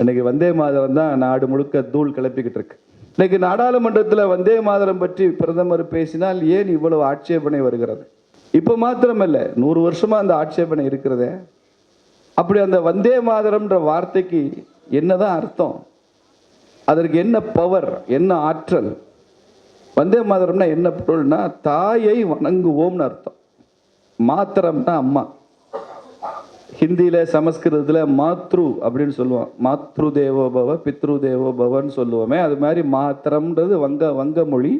இன்னைக்கு வந்தே மாதரம் தான் நாடு முழுக்க தூள் கிளப்பிக்கிட்டு இருக்கு. இன்னைக்கு நாடாளுமன்றத்தில் வந்தே மாதரம் பற்றி பிரதமர் பேசினால் ஏன் இவ்வளவு ஆட்சேபனை வருகிறது? இப்போ மாத்திரமல்ல, 100 வருஷமா அந்த ஆட்சேபனை இருக்கிறதே. அப்படி அந்த வந்தே மாதரம்ன்ற வார்த்தைக்கு என்னதான் அர்த்தம்? அதற்கு என்ன பவர், என்ன ஆற்றல்? வந்தே மாதரம்னா என்ன பொருள்னா, தாயை வணங்குவோம்னு அர்த்தம். மாத்திரம்னா அம்மா. ஹிந்தியில சமஸ்கிருதத்துல மாத்ரு அப்படின்னு சொல்லுவோம். மாத்ரு தேவோபவ பித்ரு தேவோபவன்னு சொல்லுவோமே, அது மாதிரி மாத்திரம்ன்றது வங்க மொழி.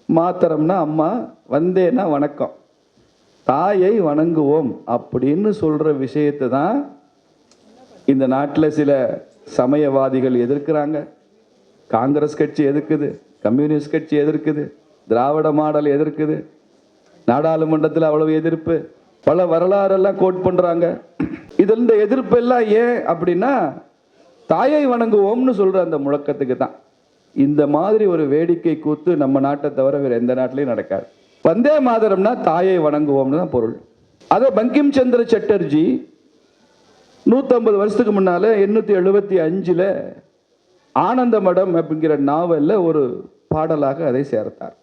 மாத்திரம்னா அம்மா, வந்தேன்னா வணக்கம். தாயை வணங்குவோம் அப்படின்னு சொல்ற விஷயத்தை தான் இந்த நாட்டில் சில சமயவாதிகள் எதிர்க்கிறாங்க. காங்கிரஸ் கட்சி எதிர்க்குது, கம்யூனிஸ்ட் கட்சி எதிர்க்குது, திராவிட மாடல் எதிர்க்குது. நாடாளுமன்றத்தில் அவ்வளவு எதிர்ப்பு, பல வரலாறெல்லாம் கோட் பண்றாங்க. இதில் இந்த எதிர்ப்பு எல்லாம் ஏன் அப்படின்னா, தாயை வணங்குவோம்னு சொல்ற அந்த முழக்கத்துக்கு தான். இந்த மாதிரி ஒரு வேடிக்கை கூத்து நம்ம நாட்டை தவிர வேற எந்த நாட்டிலையும் நடக்காது. வந்தே மாதரம்னா தாயை வணங்குவோம்னு தான் பொருள். அதை பங்கிம் சந்திர சட்டர்ஜி 150 வருஷத்துக்கு முன்னால 875ல் ஆனந்த மடம் அப்படிங்கிற நாவல்ல ஒரு பாடலாக அதை சேர்த்தார்.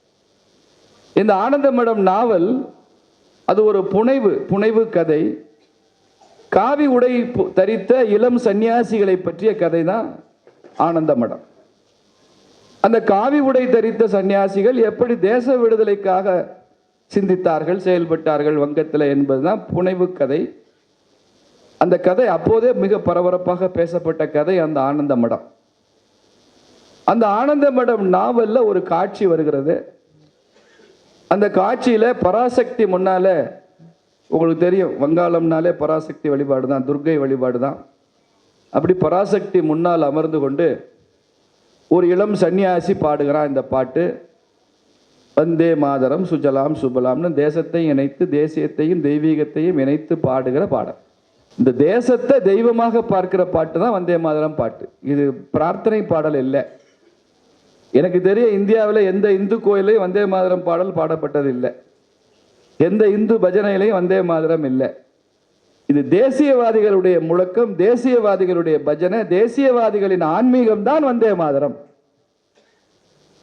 இந்த ஆனந்த மடம் நாவல் அது ஒரு புனைவு கதை. காவி உடை தரித்த இளம் சன்னியாசிகளை பற்றிய கதை தான் ஆனந்த மடம். அந்த காவி உடை தரித்த சன்னியாசிகள் எப்படி தேச விடுதலைக்காக சிந்தித்தார்கள், செயல்பட்டார்கள் வங்கத்தில் என்பதுதான் புனைவு கதை. அந்த கதை அப்போதே மிக பரபரப்பாக பேசப்பட்ட கதை அந்த ஆனந்த மடம். அந்த ஆனந்த மடம் நாவல்ல ஒரு காட்சி வருகிறது. அந்த காட்சியில பராசக்தி முன்னால, உங்களுக்கு தெரியும் வங்காளம்னாலே பராசக்தி வழிபாடு தான், துர்க்கை வழிபாடு தான். அப்படி பராசக்தி முன்னால் அமர்ந்து கொண்டு ஒரு இளம் சன்னியாசி பாடுகிறான் இந்த பாட்டு. வந்தே மாதரம் சுஜலாம் சுபலாம்னு தேசத்தையும் இணைத்து, தேசியத்தையும் தெய்வீகத்தையும் இணைத்து பாடுகிற பாடம். இந்த தேசத்தை தெய்வமாக பார்க்கிற பாட்டு தான் வந்தே மாதரம் பாட்டு. இது பிரார்த்தனை பாடல் இல்லை. எனக்கு தெரிய இந்தியாவில் எந்த இந்து கோயிலையும் வந்தே மாதரம் பாடல் பாடப்பட்டது இல்லை. எந்த இந்து பஜனையிலையும் வந்தே மாதரம் இல்லை. இது தேசியவாதிகளுடைய முழக்கம், தேசியவாதிகளுடைய பஜனை, தேசியவாதிகளின் ஆன்மீகம் தான் வந்தே மாதரம்.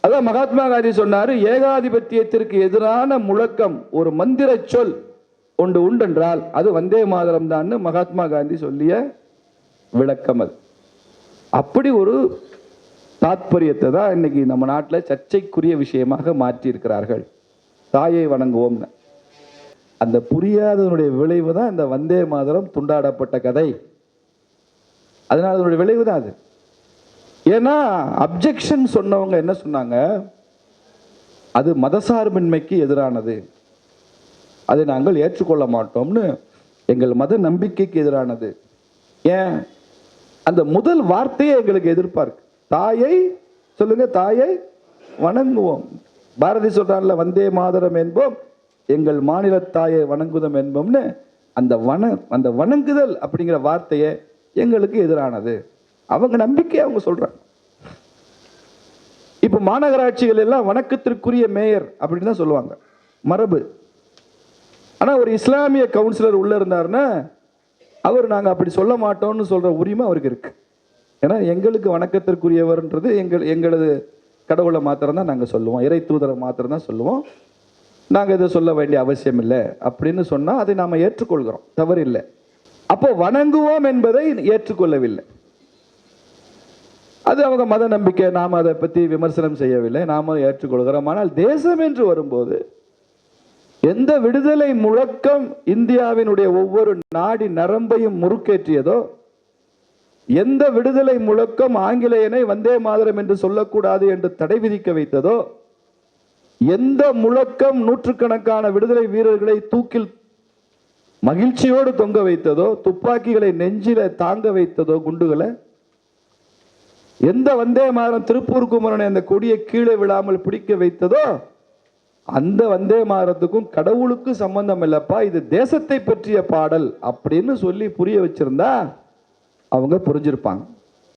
அதான் மகாத்மா காந்தி சொன்னாரு, ஏகாதிபத்தியத்திற்கு எதிரான முழக்கம் ஒரு மந்திர சொல் ஒன்று உண்டென்றால் அது வந்தே மாதரம் தான் மகாத்மா காந்தி சொல்லிய விளக்கம். அது அப்படி ஒரு தாத்பரியத்தை தான் இன்னைக்கு நம்ம நாட்டில் சர்ச்சைக்குரிய விஷயமாக மாற்றி இருக்கிறார்கள். தாயை வணங்குவோம்னு. அந்த புரியாததனுடைய விளைவு தான் இந்த வந்தே மாதரம் துண்டாடப்பட்ட கதை. அதனால அதனுடைய விளைவு தான் அது. ஏன்னா அப்ஜெக்ஷன் சொன்னவங்க என்ன சொன்னாங்க, அது மதசார்பின்மைக்கு எதிரானது, அதை நாங்கள் ஏற்றுக்கொள்ள மாட்டோம்னு, எங்கள் மத நம்பிக்கைக்கு எதிரானது. ஏன்? அந்த முதல் வார்த்தையே எங்களுக்கு எதிர்பார்க்கு. தாயை சொல்லுங்க, தாயை வணங்குவோம். பாரதி சொல்றான்ல, வந்தே மாதரம் என்போம் எங்கள் மாநில தாயை வணங்குதம் என்போம்னு. அந்த வணங்குதல் அப்படிங்கிற வார்த்தையை எங்களுக்கு எதிரானது. அவங்க நம்பிக்கை அவங்க சொல்றாங்க. இப்ப மாநகராட்சிகள் எல்லாம் வணக்கத்திற்குரிய மேயர் அப்படின்னு தான் சொல்லுவாங்க, மரபு. ஆனா ஒரு இஸ்லாமிய கவுன்சிலர் உள்ள இருந்தாருன்னா அவர் நாங்க அப்படி சொல்ல மாட்டோம்னு சொல்ற உரிமை அவருக்கு இருக்கு. ஏன்னா எங்களுக்கு வணக்கத்திற்குரியவர்ன்றது எங்களது கடவுளை மாத்திரம் தான் நாங்கள் சொல்லுவோம், இறை தூதரை மாத்திரம் தான் சொல்லுவோம், நாங்கள் இதை சொல்ல வேண்டிய அவசியம் இல்லை அப்படின்னு சொன்னால் அதை நாம் ஏற்றுக்கொள்கிறோம், தவறு இல்லை. அப்போ வணங்குவோம் என்பதை ஏற்றுக்கொள்ளவில்லை. அது அவங்க மத நம்பிக்கை, நாம் அதை பற்றி விமர்சனம் செய்யவில்லை, நாம் ஏற்றுக்கொள்கிறோம். ஆனால் தேசம் என்று வரும்போது எந்த விடுதலை முழக்கம் இந்தியாவினுடைய ஒவ்வொரு நாடி நரம்பையும் முறுக்கேற்றியதோ, எந்த விடுதலை முழக்கம் ஆங்கிலேயனை வந்தே மாதரம் என்று சொல்லக்கூடாது என்று தடை விதிக்க வைத்ததோ, எந்த முழக்கம் நூற்றுக்கணக்கான விடுதலை வீரர்களை தூக்கில் மகிழ்ச்சியோடு தொங்க வைத்ததோ, துப்பாக்கிகளை நெஞ்சில தாங்க வைத்ததோ, குண்டுகளை, எந்த வந்தே மாதரம் திருப்பூர் குமரனை அந்த கொடியை கீழே விழாமல் பிடிக்க வைத்ததோ, அந்த வந்தே மாதரத்துக்கும் கடவுளுக்கு சம்பந்தம் இல்லப்பா, இது தேசத்தை பற்றிய பாடல் அப்படின்னு சொல்லி புரிய வச்சிருந்தா அவங்க புரிஞ்சிருப்பாங்க.